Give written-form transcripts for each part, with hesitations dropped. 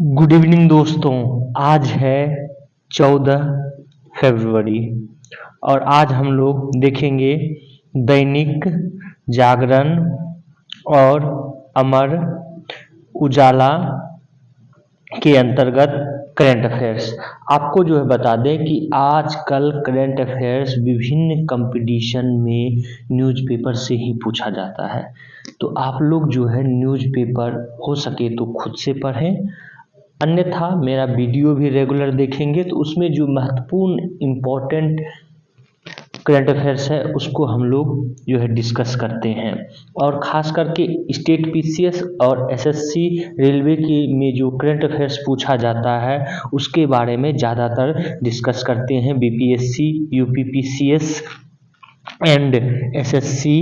Good evening दोस्तों। आज है 14 फरवरी और आज हम लोग देखेंगे दैनिक जागरण और अमर उजाला के अंतर्गत करंट अफेयर्स। आपको जो है बता दें कि आजकल करंट अफेयर्स विभिन्न कंपटीशन में न्यूज़पेपर से ही पूछा जाता है, तो आप लोग जो है न्यूज़पेपर हो सके तो खुद से पढ़ें, अन्यथा मेरा वीडियो भी रेगुलर देखेंगे तो उसमें जो महत्वपूर्ण इम्पोर्टेंट करंट अफेयर्स है उसको हम लोग जो है डिस्कस करते हैं। और ख़ास करके स्टेट पीसीएस और एसएससी रेलवे के में जो करंट अफेयर्स पूछा जाता है उसके बारे में ज़्यादातर डिस्कस करते हैं। बीपीएससी, यूपीपीसीएस एंड एसएससी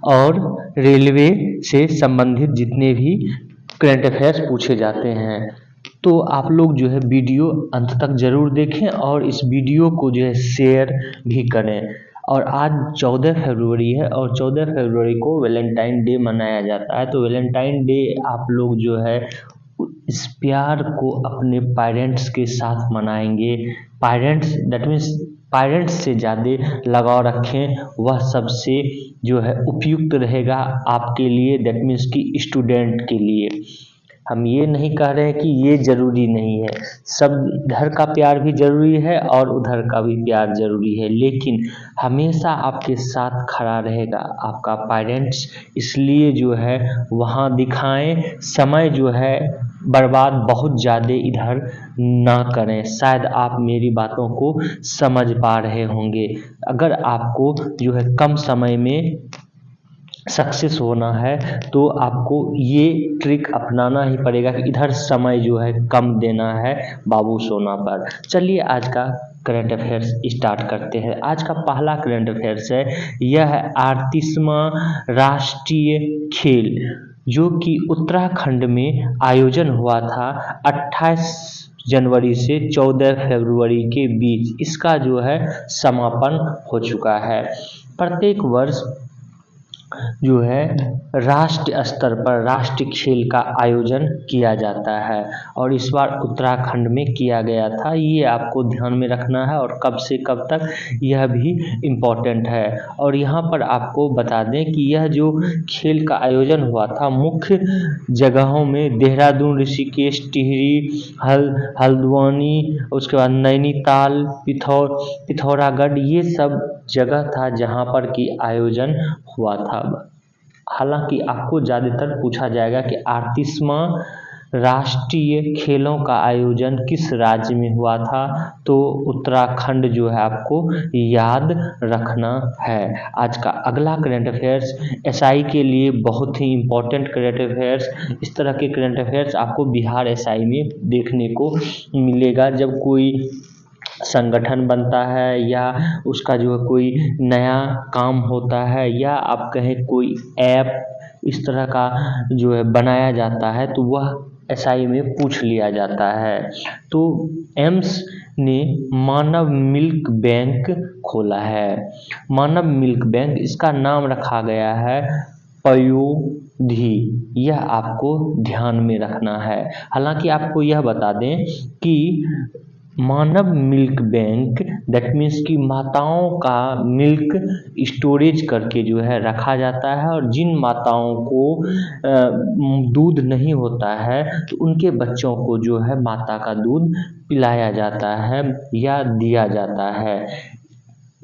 और रेलवे से संबंधित जितने भी करंट अफेयर्स पूछे जाते हैं, तो आप लोग जो है वीडियो अंत तक ज़रूर देखें और इस वीडियो को जो है शेयर भी करें। और आज 14 फरवरी है और 14 फरवरी को वैलेंटाइन डे मनाया जाता है, तो वैलेंटाइन डे आप लोग जो है इस प्यार को अपने पेरेंट्स के साथ मनाएंगे। पेरेंट्स दैट मीन्स पेरेंट्स से ज़्यादा लगाव रखें, वह सबसे जो है उपयुक्त रहेगा आपके लिए, दैट मीन्स कि स्टूडेंट के लिए। हम ये नहीं कह रहे हैं कि ये ज़रूरी नहीं है, सब इधर का प्यार भी ज़रूरी है और उधर का भी प्यार ज़रूरी है, लेकिन हमेशा आपके साथ खड़ा रहेगा आपका पेरेंट्स, इसलिए जो है वहाँ दिखाएं। समय जो है बर्बाद बहुत ज़्यादा इधर ना करें। शायद आप मेरी बातों को समझ पा रहे होंगे। अगर आपको जो है कम समय में सक्सेस होना है तो आपको ये ट्रिक अपनाना ही पड़ेगा कि इधर समय जो है कम देना है बाबू सोना पर। चलिए आज का करंट अफेयर्स स्टार्ट करते हैं। आज का पहला करंट अफेयर्स है, यह है 38वां राष्ट्रीय खेल जो कि उत्तराखंड में आयोजन हुआ था 28 जनवरी से 14 फरवरी के बीच। इसका जो है समापन हो चुका है। प्रत्येक वर्ष जो है राष्ट्रीय स्तर पर राष्ट्रीय खेल का आयोजन किया जाता है और इस बार उत्तराखंड में किया गया था। ये आपको ध्यान में रखना है और कब से कब तक यह भी इम्पोर्टेंट है। और यहाँ पर आपको बता दें कि यह जो खेल का आयोजन हुआ था मुख्य जगहों में देहरादून, ऋषिकेश, टिहरी, हल्द्वानी, उसके बाद नैनीताल, पिथौरागढ़, ये सब जगह था जहाँ पर कि आयोजन हुआ था। हालांकि आपको ज़्यादातर पूछा जाएगा कि 38वां राष्ट्रीय खेलों का आयोजन किस राज्य में हुआ था, तो उत्तराखंड जो है आपको याद रखना है। आज का अगला करंट अफेयर्स एसआई के लिए बहुत ही इम्पोर्टेंट करंट अफेयर्स। इस तरह के करंट अफेयर्स आपको बिहार एसआई में देखने को मिलेगा। जब कोई संगठन बनता है या उसका जो है कोई नया काम होता है या आप कहें कोई ऐप इस तरह का जो है बनाया जाता है, तो वह एसआई में पूछ लिया जाता है। तो एम्स ने मानव मिल्क बैंक खोला है। मानव मिल्क बैंक, इसका नाम रखा गया है पयोधी। यह आपको ध्यान में रखना है। हालांकि आपको यह बता दें कि मानव मिल्क बैंक दैट मीन्स कि माताओं का मिल्क स्टोरेज करके जो है रखा जाता है और जिन माताओं को दूध नहीं होता है तो उनके बच्चों को जो है माता का दूध पिलाया जाता है या दिया जाता है।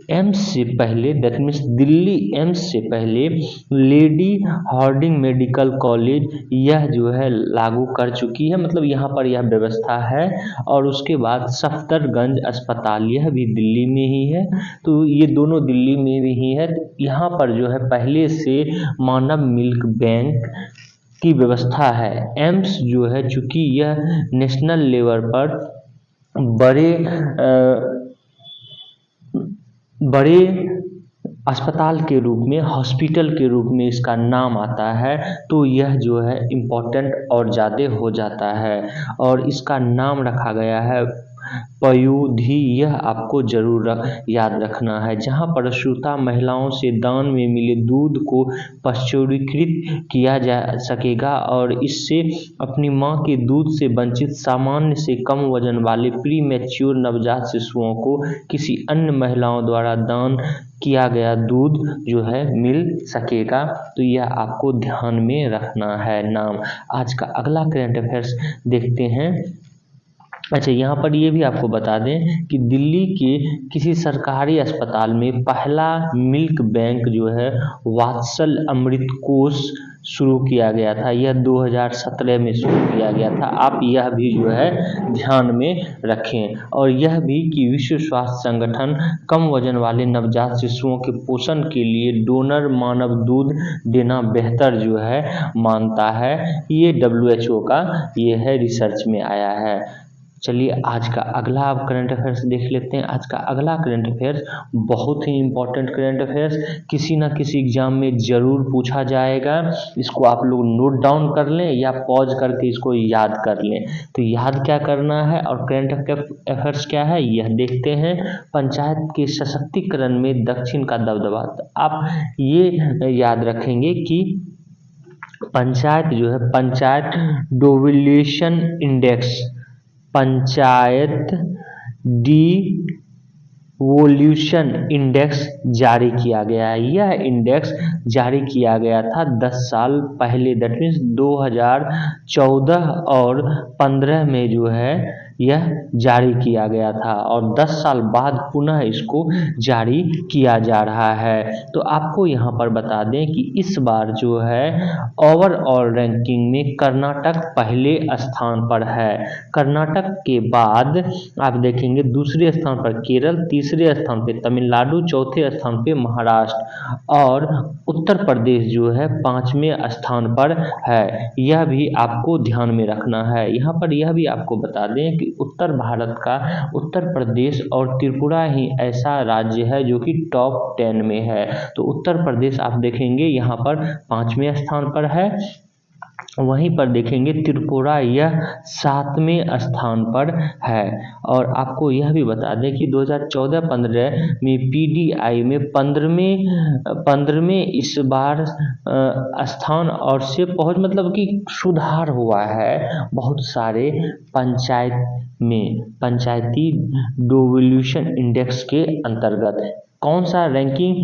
एम्स से पहले दैट मीन्स दिल्ली एम्स से पहले लेडी हार्डिंग मेडिकल कॉलेज यह जो है लागू कर चुकी है, मतलब यहाँ पर यह व्यवस्था है। और उसके बाद सफदरगंज अस्पताल, यह भी दिल्ली में ही है, तो ये दोनों दिल्ली में भी ही है। यहाँ पर जो है पहले से मानव मिल्क बैंक की व्यवस्था है। एम्स जो है चूँकि यह नेशनल लेवल पर बड़े अस्पताल के रूप में, हॉस्पिटल के रूप में इसका नाम आता है, तो यह जो है इम्पोर्टेंट और ज़्यादा हो जाता है। और इसका नाम रखा गया है पयोधि, यह आपको जरूर याद रखना है। जहां पर श्रोता महिलाओं से दान में मिले दूध को पाश्चुरीकृत किया जा सकेगा और इससे अपनी मां के दूध से वंचित सामान्य से कम वजन वाले प्री मैच्योर नवजात शिशुओं को किसी अन्य महिलाओं द्वारा दान किया गया दूध जो है मिल सकेगा। तो यह आपको ध्यान में रखना है नाम। आज का अगला करंट अफेयर्स देखते हैं। अच्छा, यहाँ पर ये भी आपको बता दें कि दिल्ली के किसी सरकारी अस्पताल में पहला मिल्क बैंक जो है वात्सल अमृत कोष शुरू किया गया था। यह 2017 में शुरू किया गया था। आप यह भी जो है ध्यान में रखें। और यह भी कि विश्व स्वास्थ्य संगठन कम वजन वाले नवजात शिशुओं के पोषण के लिए डोनर मानव दूध देना बेहतर जो है मानता है। ये WHO का ये है रिसर्च में आया है। चलिए आज का अगला आप करंट अफेयर्स देख लेते हैं। आज का अगला करंट अफेयर्स बहुत ही इम्पोर्टेंट करंट अफेयर्स, किसी ना किसी एग्जाम में ज़रूर पूछा जाएगा। इसको आप लोग नोट डाउन कर लें या पॉज करके इसको याद कर लें। तो याद क्या करना है और करंट अफेयर्स क्या है यह देखते हैं। पंचायत के सशक्तिकरण में दक्षिण का दबदबा। आप ये याद रखेंगे कि पंचायत जो है panchayat devolution index, panchayat devolution index जारी किया गया है। यह इंडेक्स जारी किया गया था 10 साल पहले, दैट मीन्स 2014 और 15 में जो है यह जारी किया गया था और 10 साल बाद पुनः इसको जारी किया जा रहा है। तो आपको यहाँ पर बता दें कि इस बार जो है ओवरऑल रैंकिंग में कर्नाटक पहले स्थान पर है। कर्नाटक के बाद आप देखेंगे दूसरे स्थान पर केरल, तीसरे स्थान पे तमिलनाडु, चौथे स्थान पे महाराष्ट्र और उत्तर प्रदेश जो है 5वें स्थान पर है। यह भी आपको ध्यान में रखना है। यहाँ पर यह भी आपको बता दें कि उत्तर भारत का उत्तर प्रदेश और त्रिपुरा ही ऐसा राज्य है जो कि टॉप 10 में है। तो उत्तर प्रदेश आप देखेंगे यहाँ पर 5वें स्थान पर है। वहीं पर देखेंगे त्रिपुरा यह 7वें स्थान पर है। और आपको यह भी बता दें कि 2014-15 में PDI में 15वें इस बार स्थान और से बहुत मतलब कि सुधार हुआ है बहुत सारे पंचायत में, पंचायती डिवोल्यूशन इंडेक्स के अंतर्गत। कौन सा रैंकिंग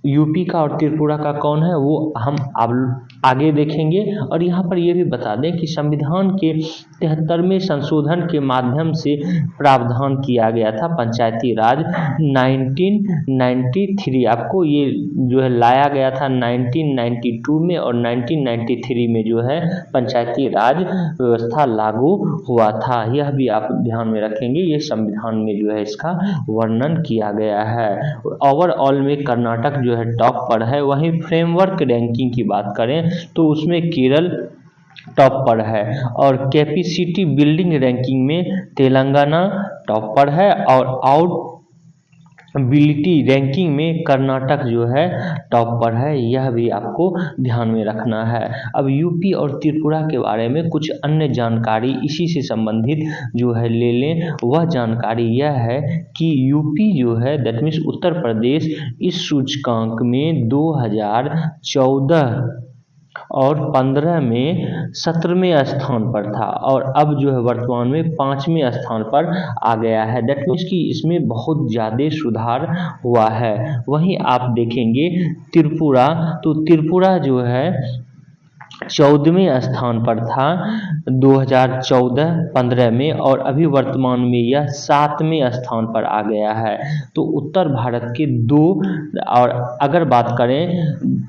यूपी का और त्रिपुरा का कौन है वो हम अब आगे देखेंगे। और यहाँ पर ये भी बता दें कि संविधान के 73वें संशोधन के माध्यम से प्रावधान किया गया था पंचायती राज 1993। आपको ये जो है लाया गया था 1992 में और 1993 में जो है पंचायती राज व्यवस्था लागू हुआ था। यह भी आप ध्यान में रखेंगे, ये संविधान में जो है इसका वर्णन किया गया है। ओवरऑल में कर्नाटक जो है टॉप पर है। वहीं फ्रेमवर्क रैंकिंग की बात करें तो उसमें केरल टॉप पर है और कैपेसिटी बिल्डिंग रैंकिंग में तेलंगाना टॉप पर है और आउटबिलिटी रैंकिंग में कर्नाटक जो है टॉप पर है। यह भी आपको ध्यान में रखना है। अब यूपी और त्रिपुरा के बारे में कुछ अन्य जानकारी इसी से संबंधित जो है ले लें। वह जानकारी यह है कि यूपी जो है दैट मीन्स उत्तर प्रदेश इस सूचकांक में 2014 और 15 में 17वें स्थान पर था और अब जो है वर्तमान में 5वें स्थान पर आ गया है। दैट मीन्स कि इसमें बहुत ज़्यादा सुधार हुआ है। वहीं आप देखेंगे त्रिपुरा, तो त्रिपुरा जो है 14वें स्थान पर था 2014-15 में और अभी वर्तमान में यह 7वें स्थान पर आ गया है। तो उत्तर भारत के दो, और अगर बात करें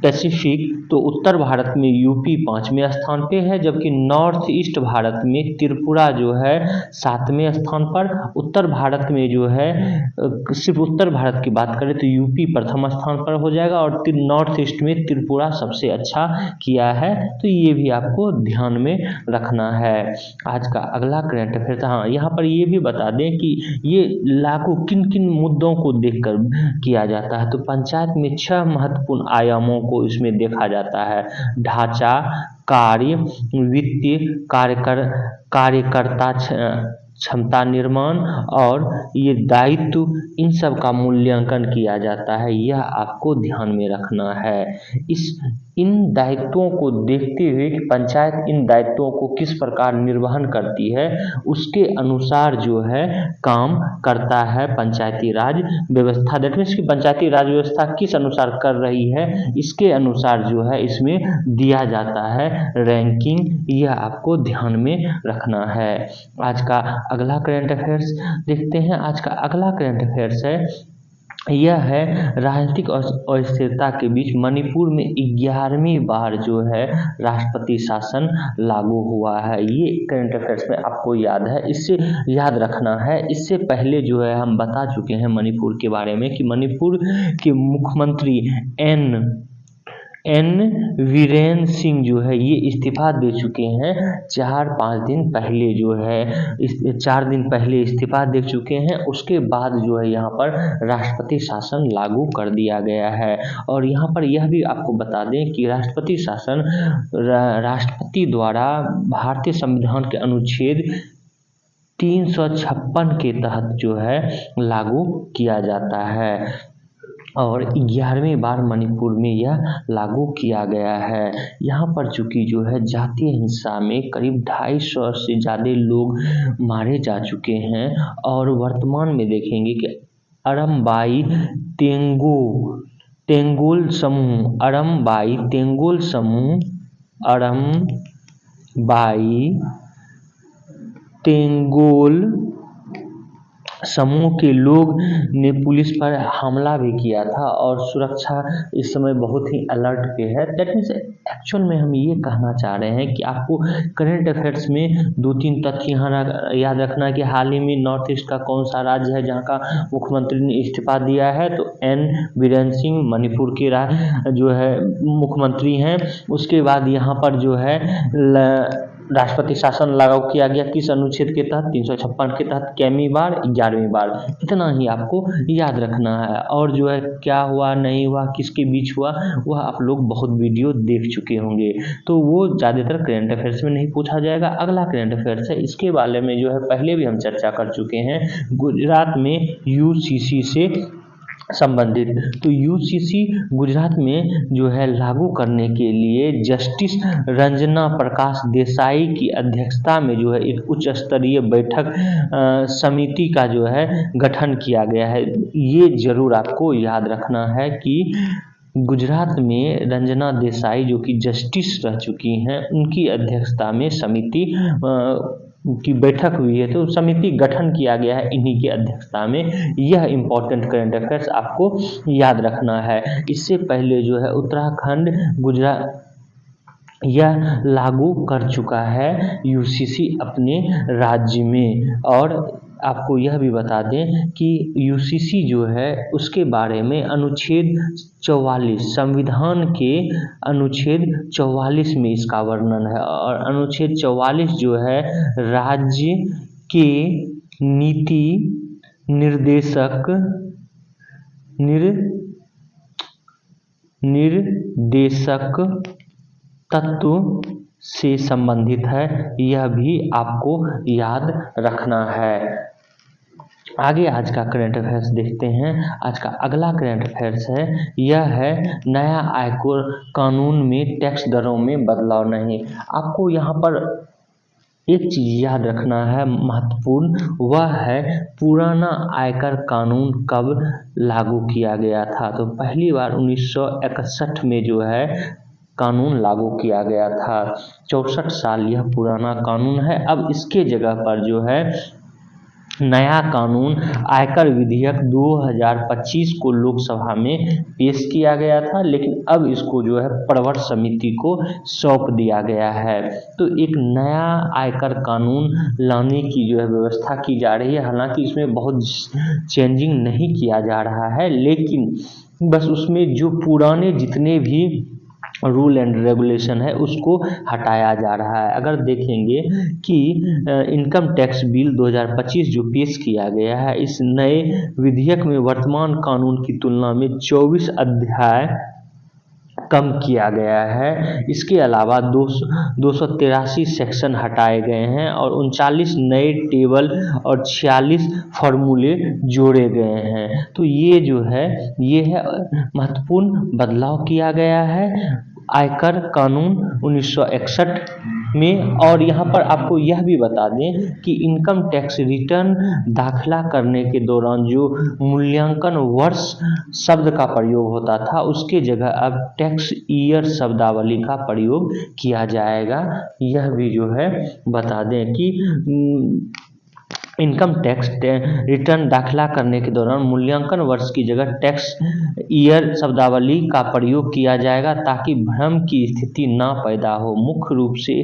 पैसिफिक तो उत्तर भारत में यूपी 5वें स्थान पे है, जबकि नॉर्थ ईस्ट भारत में त्रिपुरा जो है 7वें स्थान पर। उत्तर भारत में जो है सिर्फ उत्तर भारत की बात करें तो यूपी प्रथम स्थान पर हो जाएगा और नॉर्थ ईस्ट में त्रिपुरा सबसे अच्छा किया है। तो ये भी आपको ध्यान में रखना है। आज का अगला करंट अफेयर, हाँ यहाँ पर ये भी बता दें कि ये लागू किन किन मुद्दों को देखकर किया जाता है। तो पंचायत में 6 महत्वपूर्ण आयामों को इसमें देखा जाता है। ढांचा, कार्य, वित्तीय, कार्यकर्ता क्षमता निर्माण और ये दायित्व, इन सब का मूल्यांकन किया जाता है। यह आपको ध्यान में रखना है। इन दायित्वों को देखते हुए कि पंचायत इन दायित्वों को किस प्रकार निर्वहन करती है, उसके अनुसार जो है काम करता है पंचायती राज व्यवस्था। दैट मीन्स कि पंचायती राज व्यवस्था किस अनुसार कर रही है, इसके अनुसार जो है इसमें दिया जाता है रैंकिंग। यह आपको ध्यान में रखना है। आज का अगला करंट अफेयर्स देखते हैं। आज का अगला करंट अफेयर्स है, यह है राजनीतिक अस्थिरता के बीच मणिपुर में 11वीं बार जो है राष्ट्रपति शासन लागू हुआ है। ये करंट अफेयर्स में आपको याद है, इससे याद रखना है। इससे पहले जो है हम बता चुके हैं मणिपुर के बारे में कि मणिपुर के मुख्यमंत्री एन वीरेन सिंह जो है ये इस्तीफा दे चुके हैं। 4 दिन पहले जो है 4 दिन पहले इस्तीफा दे चुके हैं। उसके बाद जो है यहाँ पर राष्ट्रपति शासन लागू कर दिया गया है। और यहाँ पर यह भी आपको बता दें कि राष्ट्रपति शासन राष्ट्रपति द्वारा भारतीय संविधान के अनुच्छेद 356 के तहत जो है लागू किया जाता है और 11वीं बार मणिपुर में यह लागू किया गया है। यहाँ पर चूँकि जो है जातीय हिंसा में करीब 250 से ज़्यादा लोग मारे जा चुके हैं और वर्तमान में देखेंगे कि अरमबाई तेंगोल समूह के लोग ने पुलिस पर हमला भी किया था और सुरक्षा इस समय बहुत ही अलर्ट पे है। दैट मीन्स एक्चुअल में हम ये कहना चाह रहे हैं कि आपको करंट अफेयर्स में 2-3 तथ्य यहाँ याद रखना कि हाल ही में नॉर्थ ईस्ट का कौन सा राज्य है जहाँ का मुख्यमंत्री ने इस्तीफा दिया है, तो एन वीरेन सिंह मणिपुर के जो है मुख्यमंत्री हैं। उसके बाद यहाँ पर जो है राष्ट्रपति शासन लागू किया गया किस अनुच्छेद के तहत, 356 के तहत। कैमी बार, 11वीं बार। इतना ही आपको याद रखना है। और जो है क्या हुआ नहीं हुआ, किसके बीच हुआ, वह आप लोग बहुत वीडियो देख चुके होंगे, तो वो ज़्यादातर करंट अफेयर्स में नहीं पूछा जाएगा। अगला करंट अफेयर्स है, इसके बारे में जो है पहले भी हम चर्चा कर चुके हैं। गुजरात में यूसीसी से संबंधित, तो यूसीसी गुजरात में जो है लागू करने के लिए जस्टिस रंजना प्रकाश देसाई की अध्यक्षता में जो है एक उच्च स्तरीय बैठक समिति का जो है गठन किया गया है। ये जरूर आपको याद रखना है कि गुजरात में रंजना देसाई जो कि जस्टिस रह चुकी हैं, उनकी अध्यक्षता में समिति की बैठक हुई है, तो समिति गठन किया गया है इन्हीं की अध्यक्षता में। यह इम्पोर्टेंट करंट अफेयर्स आपको याद रखना है। इससे पहले जो है उत्तराखंड गुजरात यह लागू कर चुका है यूसीसी अपने राज्य में। और आपको यह भी बता दें कि यूसीसी जो है उसके बारे में अनुच्छेद 44 संविधान के अनुच्छेद 44 में इसका वर्णन है। और अनुच्छेद 44 जो है राज्य के नीति निर्देशक तत्व से संबंधित है, यह भी आपको याद रखना है। आगे आज का करंट अफेयर्स देखते हैं। आज का अगला करंट अफेयर्स है, यह है नया आयकर कानून में टैक्स दरों में बदलाव नहीं। आपको यहाँ पर एक चीज़ याद रखना है महत्वपूर्ण, वह है पुराना आयकर कानून कब लागू किया गया था। तो पहली बार 1961 में जो है कानून लागू किया गया था। 64 साल यह पुराना कानून है। अब इसके जगह पर जो है नया कानून आयकर विधेयक 2025 को लोकसभा में पेश किया गया था, लेकिन अब इसको जो है प्रवर समिति को सौंप दिया गया है। तो एक नया आयकर कानून लाने की जो है व्यवस्था की जा रही है। हालांकि इसमें बहुत चेंजिंग नहीं किया जा रहा है, लेकिन बस उसमें जो पुराने जितने भी रूल एंड रेगुलेशन है उसको हटाया जा रहा है। अगर देखेंगे कि इनकम टैक्स बिल 2025 जो पेश किया गया है, इस नए विधेयक में वर्तमान कानून की तुलना में 24 अध्याय कम किया गया है। इसके अलावा 283 सेक्शन हटाए गए हैं और 39 नए टेबल और 46 फॉर्मूले जोड़े गए हैं। तो ये जो है ये है महत्वपूर्ण बदलाव किया गया है आयकर कानून 1961 में। और यहाँ पर आपको यह भी बता दें कि इनकम टैक्स रिटर्न दाखिला करने के दौरान जो मूल्यांकन वर्ष शब्द का प्रयोग होता था उसके जगह अब टैक्स ईयर शब्दावली का प्रयोग किया जाएगा। यह भी जो है बता दें कि इनकम टैक्स रिटर्न दाखिला करने के दौरान मूल्यांकन वर्ष की जगह टैक्स ईयर शब्दावली का प्रयोग किया जाएगा ताकि भ्रम की स्थिति ना पैदा हो। मुख्य रूप से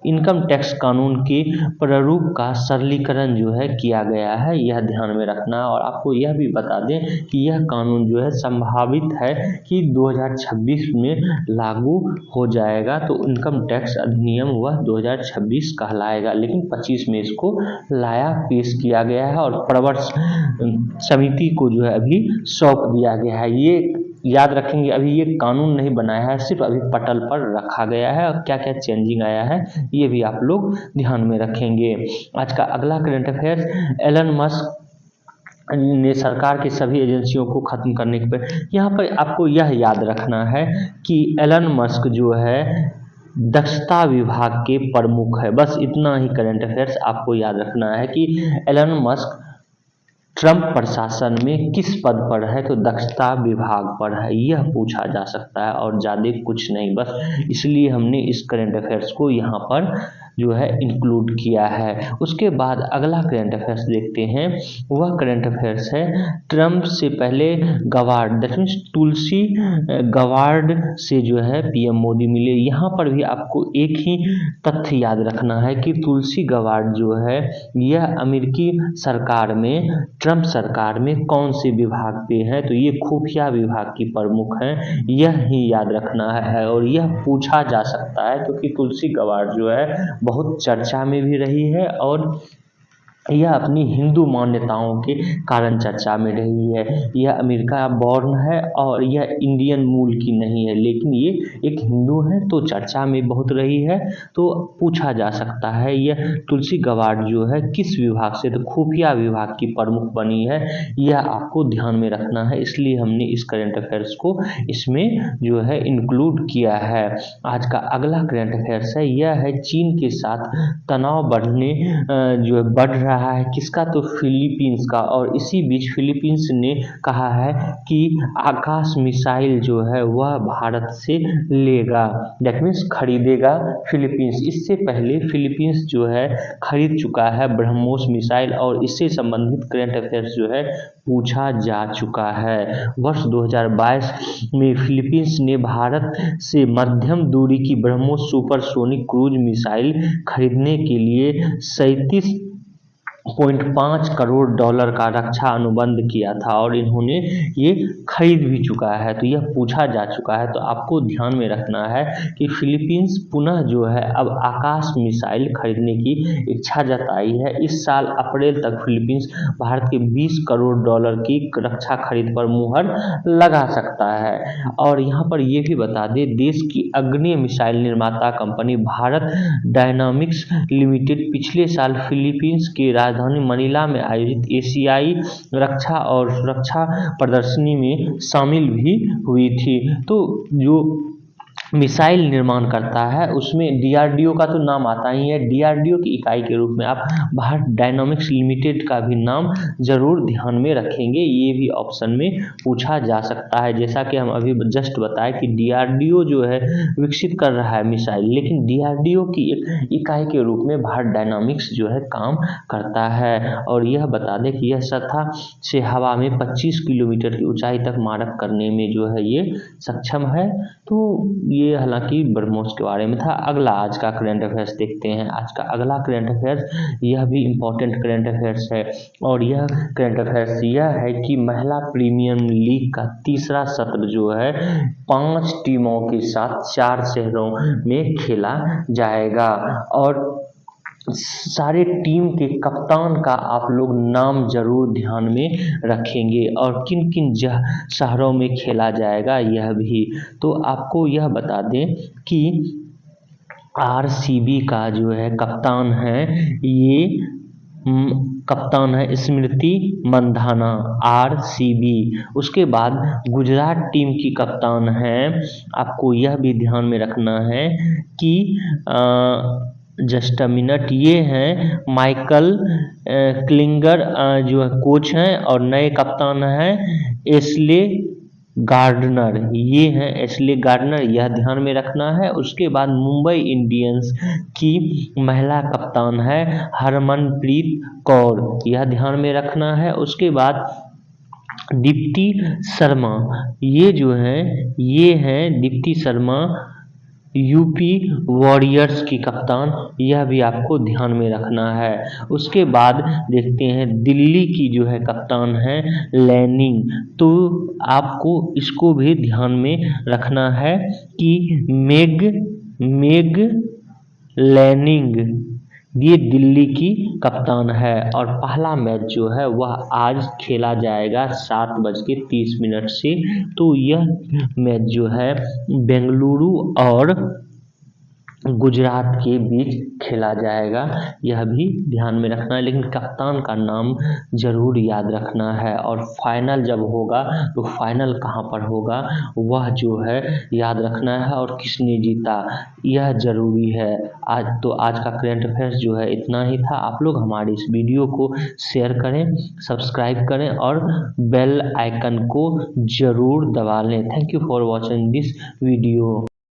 इनकम टैक्स कानून के प्रारूप का सरलीकरण जो है किया गया है, यह ध्यान में रखना। और आपको यह भी बता दें कि यह कानून जो है संभावित है कि 2026 में लागू हो जाएगा। तो इनकम टैक्स अधिनियम वह 2026 कहलाएगा, लेकिन 25 में इसको लाया पेश किया गया है और प्रवर समिति को जो है अभी सौंप दिया गया है। ये याद रखेंगे, अभी ये कानून नहीं बनाया है, सिर्फ अभी पटल पर रखा गया है और क्या क्या चेंजिंग आया है ये भी आप लोग ध्यान में रखेंगे। आज का अगला करंट अफेयर्स, एलन मस्क ने सरकार की सभी एजेंसियों को खत्म करने के पर, यहाँ पर आपको यह याद रखना है कि एलन मस्क जो है दक्षता विभाग के प्रमुख है। बस इतना ही करंट अफेयर्स आपको याद रखना है कि एलन मस्क ट्रंप प्रशासन में किस पद पर है, तो दक्षता विभाग पर है, यह पूछा जा सकता है और ज़्यादा कुछ नहीं। बस इसलिए हमने इस करंट अफेयर्स को यहाँ पर जो है इंक्लूड किया है। उसके बाद अगला करंट अफेयर्स देखते हैं, वह करंट अफेयर्स है ट्रंप से पहले गवार्ड, दैट मीन्स तुलसी गवार्ड से जो है पीएम मोदी मिले। यहाँ पर भी आपको एक ही तथ्य याद रखना है कि तुलसी गवार्ड जो है यह अमेरिकी सरकार में, ट्रंप सरकार में कौन से विभाग पे है, तो ये खुफिया विभाग की प्रमुख हैं, यह ही याद रखना है। और यह पूछा जा सकता है क्योंकि तुलसी गवार्ड जो है बहुत चर्चा में भी रही है और यह अपनी हिंदू मान्यताओं के कारण चर्चा में रही है। यह अमेरिका बॉर्न है और यह इंडियन मूल की नहीं है, लेकिन ये एक हिंदू है तो चर्चा में बहुत रही है। तो पूछा जा सकता है यह तुलसी गवार्ड जो है किस विभाग से, तो खुफिया विभाग की प्रमुख बनी है, यह आपको ध्यान में रखना है। इसलिए हमने इस करंट अफेयर्स को इसमें जो है इंक्लूड किया है। आज का अगला करंट अफेयर्स है, यह है चीन के साथ तनाव बढ़ने जो है बढ़ रहा है, किसका, तो फिलीपींस का। और इसी बीच फिलीपींस ने कहा है कि आकाश मिसाइल जो है वह भारत से लेगा, दैट मीन्स खरीदेगा फिलीपींस। इससे पहले फिलीपींस जो है खरीद चुका है ब्रह्मोस मिसाइल और इससे संबंधित करंट अफेयर्स जो है पूछा जा चुका है। वर्ष 2022 में फिलीपींस ने भारत से मध्यम दूरी की ब्रह्मोस सुपरसोनिक क्रूज मिसाइल खरीदने के लिए 37.5 करोड़ डॉलर का रक्षा अनुबंध किया था और इन्होंने ये खरीद भी चुका है। तो यह पूछा जा चुका है, तो आपको ध्यान में रखना है कि फिलीपींस पुनः जो है अब आकाश मिसाइल खरीदने की इच्छा जताई है। इस साल अप्रैल तक फिलीपींस भारत के 20 करोड़ डॉलर की रक्षा खरीद पर मुहर लगा सकता है। और यहाँ पर ये भी बता दें, देश की अग्रणी मिसाइल निर्माता कंपनी भारत डायनामिक्स लिमिटेड पिछले साल फिलीपींस के राजधानी मनीला में आयोजित एशियाई रक्षा और सुरक्षा प्रदर्शनी में शामिल भी हुई थी। तो जो मिसाइल निर्माण करता है उसमें डीआरडीओ का तो नाम आता ही है, डीआरडीओ की इकाई के रूप में आप भारत डायनामिक्स लिमिटेड का भी नाम जरूर ध्यान में रखेंगे। ये भी ऑप्शन में पूछा जा सकता है, जैसा कि हम अभी जस्ट बताए कि डीआरडीओ जो है विकसित कर रहा है मिसाइल, लेकिन डीआरडीओ की एक इकाई के रूप में भारत डायनामिक्स जो है काम करता है। और यह बता दें कि यह सतह से हवा में 25 किलोमीटर की ऊंचाई तक मारक करने में जो है ये सक्षम है। तो ये हालांकि ब्रह्मोस के बारे में था। अगला आज का करंट अफेयर्स देखते हैं। आज का अगला करंट अफेयर्स यह भी इम्पोर्टेंट करंट अफेयर्स है और यह करंट अफेयर्स यह है कि महिला प्रीमियर लीग का तीसरा सत्र जो है 5 टीमों के साथ 4 शहरों में खेला जाएगा। और सारे टीम के कप्तान का आप लोग नाम जरूर ध्यान में रखेंगे और किन किन शहरों में खेला जाएगा यह भी। तो आपको यह बता दें कि आरसीबी का जो है कप्तान है, ये कप्तान है स्मृति मंधाना, आरसीबी। उसके बाद गुजरात टीम की कप्तान है, आपको यह भी ध्यान में रखना है कि जस्ट अ मिनट, ये हैं माइकल क्लिंगर जो है कोच हैं, और नए कप्तान हैं एशले गार्डनर, ये हैं एशले गार्डनर, यह ध्यान में रखना है। उसके बाद मुंबई इंडियंस की महिला कप्तान है हरमनप्रीत कौर, यह ध्यान में रखना है। उसके बाद दीप्ति शर्मा, ये जो हैं ये हैं दीप्ति शर्मा यूपी वॉरियर्स की कप्तान, यह भी आपको ध्यान में रखना है। उसके बाद देखते हैं दिल्ली की जो है कप्तान है लैनिंग, तो आपको इसको भी ध्यान में रखना है कि मेग लैनिंग ये दिल्ली की कप्तान है। और पहला मैच जो है वह आज खेला जाएगा 7:30 से, तो यह मैच जो है बेंगलुरु और गुजरात के बीच खेला जाएगा, यह भी ध्यान में रखना है। लेकिन कप्तान का नाम जरूर याद रखना है, और फाइनल जब होगा तो फाइनल कहाँ पर होगा वह जो है याद रखना है, और किसने जीता यह ज़रूरी है। आज का करंट अफेयर्स जो है इतना ही था। आप लोग हमारी इस वीडियो को शेयर करें, सब्सक्राइब करें और बेल आइकन को ज़रूर दबा लें। Thank you for watching this video.